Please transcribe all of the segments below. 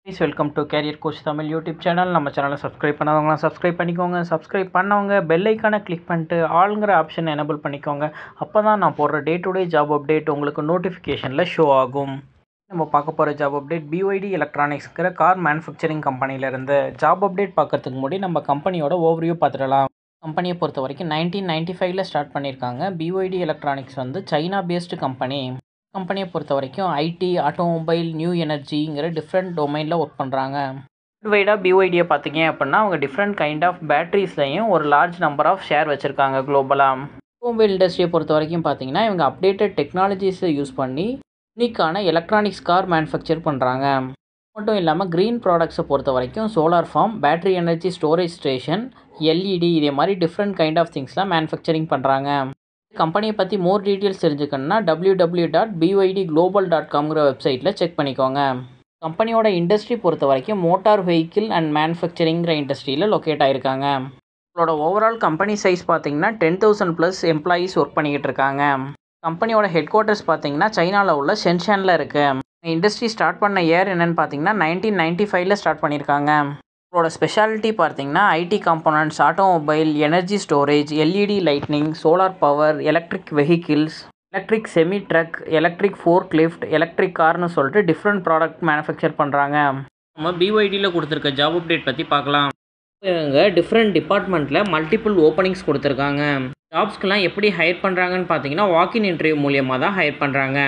Please welcome to career coach Tamil YouTube channel. நம்ம சேனலை subscribe பண்ணாதவங்களாம் சப்ஸ்கிரைப் பண்ணிக்கோங்க. சப்ஸ்கிரைப் பண்ணவங்க பெல் ஐக்கானை கிளிக் பண்ணிட்டு ஆளுங்கிற ஆப்ஷன் எனேபிள் பண்ணிக்கோங்க. அப்போ தான் நான் போடுற day to day job update உங்களுக்கு நோட்டிஃபிகேஷனில் ஷோ ஆகும். நம்ம பார்க்க போகிற ஜாப் அப்டேட் BYD எலக்ட்ரானிக்ஸ்ங்கிற கார் மேனுஃபேக்சரிங் கம்பெனியிலேருந்து. ஜாப் அப்டேட் பார்க்கறதுக்கு முன்னாடி நம்ம கம்பெனியோட ஓவர்வியூ பார்த்துடலாம். கம்பெனியை பொறுத்த வரைக்கும் 1995 ஸ்டார்ட் பண்ணியிருக்காங்க. BYD எலக்ட்ரானிக்ஸ் வந்து சைனா பேஸ்டு கம்பெனி. கம்பெனியை பொறுத்த வரைக்கும் ஐடி, ஆட்டோமொபைல், நியூ எனர்ஜிங்கிற டிஃப்ரெண்ட் டொமைனில் ஒர்க் பண்ணுறாங்க. வைடாக BYDயை பார்த்தீங்க அப்படின்னா அவங்க டிஃப்ரெண்ட் கைண்ட் ஆஃப் பேட்டரிஸ்லையும் ஒரு லார்ஜ் நம்பர் ஆஃப் ஷேர் வச்சுருக்காங்க குளோபலாக. ஆட்டோமொபைல் இண்டஸ்ட்ரியை பொறுத்த வரைக்கும் பார்த்தீங்கன்னா இவங்க அப்டேட்டட் டெக்னாலஜிஸை யூஸ் பண்ணி யூனிக்கான எலக்ட்ரானிக்ஸ் கார் மேனுஃபேக்சர் பண்ணுறாங்க. மட்டும் இல்லாமல் க்ரீன் ப்ராடக்ட்ஸை பொறுத்த வரைக்கும் solar farm, battery energy storage station, LED இதே மாதிரி டிஃப்ரெண்ட் கைண்ட் ஆஃப் திங்ஸ்லாம் மேனுஃபேக்சரிங் பண்ணுறாங்க. கம்பெனியை பற்றி மோர் டீட்டெயில்ஸ் தெரிஞ்சுக்கணுன்னா www.byydglobal.com வெப்சைட்டில் செக் பண்ணிக்கோங்க. கம்பெனியோட இண்டஸ்ட்ரி பொறுத்த வரைக்கும் மோட்டார் வெஹிக்கிள் அண்ட் மேனுஃபேக்சரிங்கிற இண்டஸ்ட்ரியில் லொக்கேட் ஆகிருக்காங்க. அவங்களோட ஓவரால் கம்பெனி சைஸ் பார்த்தீங்கன்னா 10,000+ எம்ப்ளாயீஸ் ஒர்க் பண்ணிக்கிட்டு இருக்காங்க. கம்பெனியோட ஹெட் குவார்ட்டர்ஸ் பார்த்தீங்கன்னா சைனாவில் உள்ள ஷென்ஷனில் இருக்குது. இண்டஸ்ட்ரி ஸ்டார்ட் பண்ண இயர் என்னென்னு பார்த்தீங்கன்னா 1995 ஸ்டார்ட் பண்ணியிருக்காங்க. அவங்களோட ஸ்பெஷாலிட்டி பார்த்தீங்கன்னா IT components, automobile, energy storage, LED lightning, solar power, electric vehicles, electric semi truck, electric fork lift, electric கார்னு சொல்லிட்டு டிஃப்ரெண்ட் ப்ராடக்ட் மேனுஃபேக்சர் பண்ணுறாங்க. நம்ம BYDயில் கொடுத்துருக்க ஜாப் அப்டேட் பற்றி பார்க்கலாம். இவங்க டிஃப்ரெண்ட் டிபார்ட்மெண்ட்டில் மல்டிபிள் ஓப்பனிங்ஸ் கொடுத்துருக்காங்க. ஜாப்ஸ்க்கெலாம் எப்படி ஹையர் பண்ணுறாங்கன்னு பார்த்தீங்கன்னா வாக்கின் இன்டர்வியூ மூலியமாக தான் ஹையர் பண்ணுறாங்க.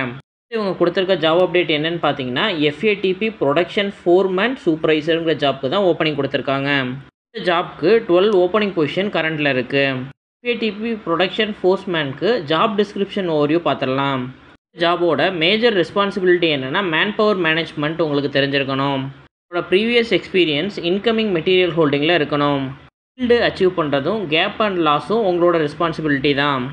இவங்க கொடுத்துருக்க ஜாப் அப்டேட் என்னென்னு பார்த்தீங்கன்னா FATP ப்ரொடக்ஷன் ஃபோர்மேன் சூப்பர்வைசருங்கிற ஜாப்க்கு தான் ஓப்பனிங் கொடுத்துருக்காங்க. இந்த ஜாப்க்கு 12 ஓப்பனிங் பொசிஷன் கரண்டில் இருக்குது. FATP ப்ரொடக்ஷன் ஃபோர்ஸ்மேனுக்கு ஜாப் டிஸ்கிரிப்ஷன் ஓவர்வியூ பார்த்துடலாம். ஜாபோட மேஜர் ரெஸ்பான்சிபிலிட்டி என்னென்னா மேன் பவர் மேனேஜ்மெண்ட் உங்களுக்கு தெரிஞ்சிருக்கணும். உங்களோட ப்ரீவியஸ் எக்ஸ்பீரியன்ஸ் இன்கமிங் மெட்டீரியல் ஹோல்டிங்கில் இருக்கணும். ஃபீல்டு அச்சீவ் பண்ணுறதும் கேப் அண்ட் லாஸும் உங்களோட ரெஸ்பான்சிபிலிட்டி தான்.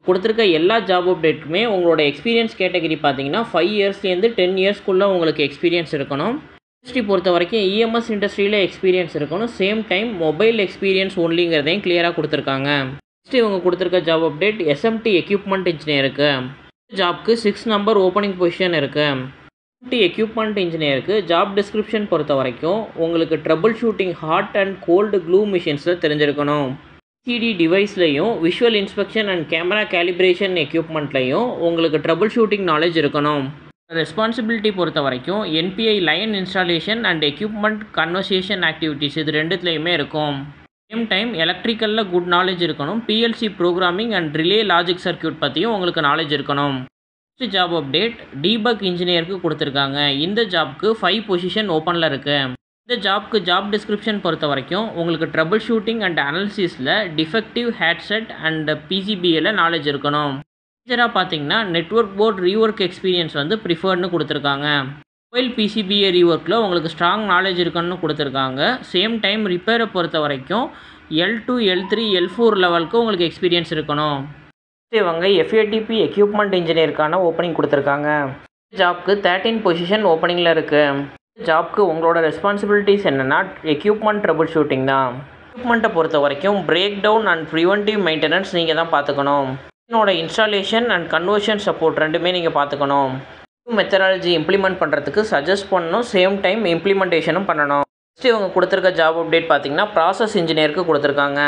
கொடுத்துருக்க எல்லா ஜாப் அப்டேட்டுக்குமே உங்களோட எக்ஸ்பீரியன்ஸ் கேட்டகரி பார்த்தீங்கன்னா 5 இயர்ஸ்லேருந்து 10 இயர்ஸ்க்குள்ளே உங்களுக்கு எக்ஸ்பீரியன்ஸ் இருக்கணும். இண்டஸ்ட்ரி பொறுத்த வரைக்கும் EMS இண்டஸ்ட்ரியில் எக்ஸ்பீரியன்ஸ் இருக்கணும். சேம் டைம் மொபைல் எக்ஸ்பீரியன்ஸ் ஒன்லிங்கிறதையும் கிளியராக கொடுத்துருக்காங்க. நெக்ஸ்ட் இவங்க கொடுத்துருக்க ஜாப் அப்டேட் SMT எக்யூப்மெண்ட் இன்ஜினியருக்கு. ஜாப்க்கு 6 நம்பர் ஓப்பனிங் பொசிஷன் இருக்குது. SMT எக்யூப்மெண்ட் இன்ஜினியருக்கு ஜாப் டிஸ்கிரிப்ஷன் பொறுத்த வரைக்கும் உங்களுக்கு trouble shooting hot and cold glue மிஷின்ஸில் தெரிஞ்சிருக்கணும். CD டிவைஸ்லையும் visual inspection and camera calibration எக்யூப்மெண்ட்லையும் உங்களுக்கு ட்ரபிள் ஷூட்டிங் நாலேஜ் இருக்கணும். ரெஸ்பான்சிபிலிட்டி பொறுத்த வரைக்கும் NPI line installation and equipment conversation activities இது ரெண்டுத்துலையுமே இருக்கும். சேம் டைம் எலக்ட்ரிக்கலில் குட் நாலேஜ் இருக்கணும். PLC programming and relay logic circuit பற்றியும் உங்களுக்கு நாலேஜ் இருக்கணும். நெக்ஸ்ட் ஜாப் அப்டேட் டீபக் இன்ஜினியருக்கு கொடுத்துருக்காங்க. இந்த ஜாப்க்கு 5 பொசிஷன் ஓப்பனில் இருக்குது. இந்த ஜாப்க்கு ஜாப் டிஸ்கிரிப்ஷன் பொறுத்த வரைக்கும் உங்களுக்கு ட்ரபிள் ஷூட்டிங் அண்ட் அனாலிசிஸில் டிஃபெக்டிவ் ஹேட்செட் அண்ட் PCBயில் நாலேஜ் இருக்கணும். மேஜராக பார்த்தீங்கன்னா நெட்வொர்க் போர்ட் ரீஒர்க் எக்ஸ்பீரியன்ஸ் வந்து ப்ரிஃபர்ட்னு கொடுத்துருக்காங்க. மொபைல் PCBA ரீஒர்க்கில் உங்களுக்கு ஸ்ட்ராங் நாலேஜ் இருக்குன்னு கொடுத்துருக்காங்க. சேம் டைம் ரிப்பேரை பொறுத்த வரைக்கும் L2, L3, L4 லெவலுக்கு உங்களுக்கு எக்ஸ்பீரியன்ஸ் இருக்கணும். இவங்க FATP எக்யூப்மெண்ட் இன்ஜினியருக்கான ஓப்பனிங் கொடுத்துருக்காங்க. ஜாப்க்கு 13 பொசிஷன் ஓப்பனிங்கில் இருக்குது. ஜாப்க்கு உங்களோட ரெஸ்பான்சிபிலிட்டிஸ் என்னென்னா எக்யூப்மெண்ட் ட்ரபிள் ஷூட்டிங் தான். எக்யூப்மெண்ட்டை பொறுத்த வரைக்கும் breakdown and preventive maintenance நீங்கள் தான் பார்த்துக்கணும். இதனோட இன்ஸ்டாலேஷன் அண்ட் கன்வர்ஷன் சப்போர்ட் ரெண்டுமே நீங்கள் பார்த்துக்கணும். நியூ மெத்தடாலஜி இம்ப்ளிமெண்ட் பண்ணுறதுக்கு சஜஸ்ட் பண்ணணும். சேம் டைம் இம்ப்ளிமெண்டேஷனும் பண்ணணும். நெக்ஸ்ட் இவங்க கொடுத்துருக்க ஜாப் அப்டேட் பார்த்தீங்கன்னா ப்ராசஸ் இன்ஜினியருக்கு கொடுத்துருக்காங்க.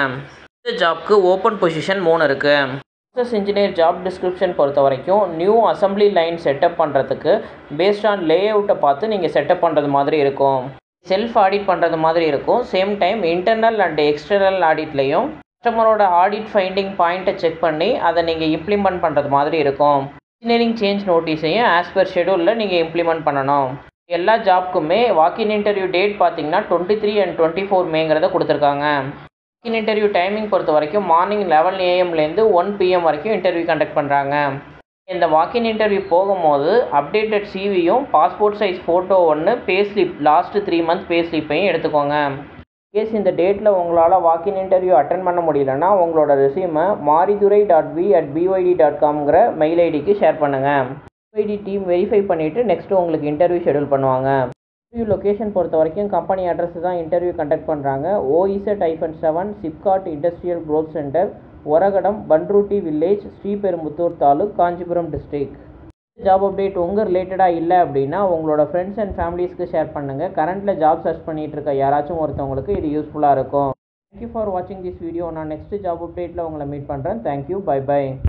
இந்த ஜாப்க்கு ஓப்பன் பொசிஷன் 3 இருக்குது. ப்ராசஸ் இன்ஜினியர் ஜாப் டிஸ்கிரிப்ஷன் பொறுத்த வரைக்கும் நியூ அசம்பிளி லைன் செட்டப் பண்ணுறதுக்கு பேஸ்ட் ஆன் லே அவுட்டை பார்த்து நீங்கள் செட்டப் பண்ணுறது மாதிரி இருக்கும். செல்ஃப் ஆடிட் பண்ணுறது மாதிரி இருக்கும். Same time internal and external ஆடிட்லேயும் கஸ்டமரோட ஆடிட் ஃபைண்டிங் பாயிண்ட்டை செக் பண்ணி அதை நீங்கள் இம்ப்ளிமெண்ட் பண்ணுறது மாதிரி இருக்கும். இன்ஜினியரிங் சேஞ்ச் நோட்டீஸையும் ஆஸ் பர் ஷெடியூலில் நீங்கள் இம்ப்ளிமெண்ட் பண்ணணும். எல்லா ஜாப்க்குமே வாக்கின் இன்டர்வியூ டேட் பார்த்தீங்கன்னா 23 and 24 மேங்கிறத கொடுத்துருக்காங்க. வாக்கின் இன்டர்வியூ டைமிங் பொறுத்த வரைக்கும் மார்னிங் 11 AM 1 PM வரைக்கும் இன்டர்வியூ கண்டக்ட் பண்ணுறாங்க. இந்த வாக்கின் இன்டர்வியூ போகும்போது அப்டேட்டட் CVயும் பாஸ்போர்ட் சைஸ் ஃபோட்டோ ஒன்று, பேஸ்லிப் லாஸ்ட் 3 மந்த் பேஸ்லிப்பையும் எடுத்துக்கோங்க. கேஸ் இந்த டேட்டில் உங்களால் வாக்கின் இன்டர்வியூ அட்டன் பண்ண முடியலன்னா உங்களோட ரெஸ்யூமை maridurai.b@byyd.com மெயில் ஐடிக்கு ஷேர் பண்ணுங்கள். BYD டீம் வெரிஃபை பண்ணிவிட்டு நெக்ஸ்ட்டு உங்களுக்கு இன்டர்வியூ ஷெடியூல் பண்ணுவாங்க. இன்டர்வியூ லொக்கேஷன் பொறுத்த வரைக்கும் கம்பெனி அட்ரஸ் தான் இன்டர்வியூ கண்டக்ட் பண்ணுறாங்க. OZ-7 SIPCOT industrial growth centre, Oragadam, Panruti village, Sriperumbudur taluk, Kanchipuram district. Job update உங்கள் ரிலேட்டடாக இல்லை அப்படின்னா உங்களோட ஃப்ரெண்ட்ஸ் அண்ட் ஃபேமிலிஸ்க்கு ஷேர் பண்ணுங்கள். கரண்ட்டில் ஜாப் சர்ச் பண்ணிகிட்டு இருக்க யாராச்சும் ஒருத்தவங்களுக்கு இது யூஸ்ஃபுல்லாக இருக்கும். தேங்க்யூ ஃபார் வாட்சிங் திஸ் வீடியோ. நான் நெக்ஸ்ட் ஜாப் அப்டேட்டில் உங்களை மீட் பண்ணுறேன். தேங்க்யூ. Bye by.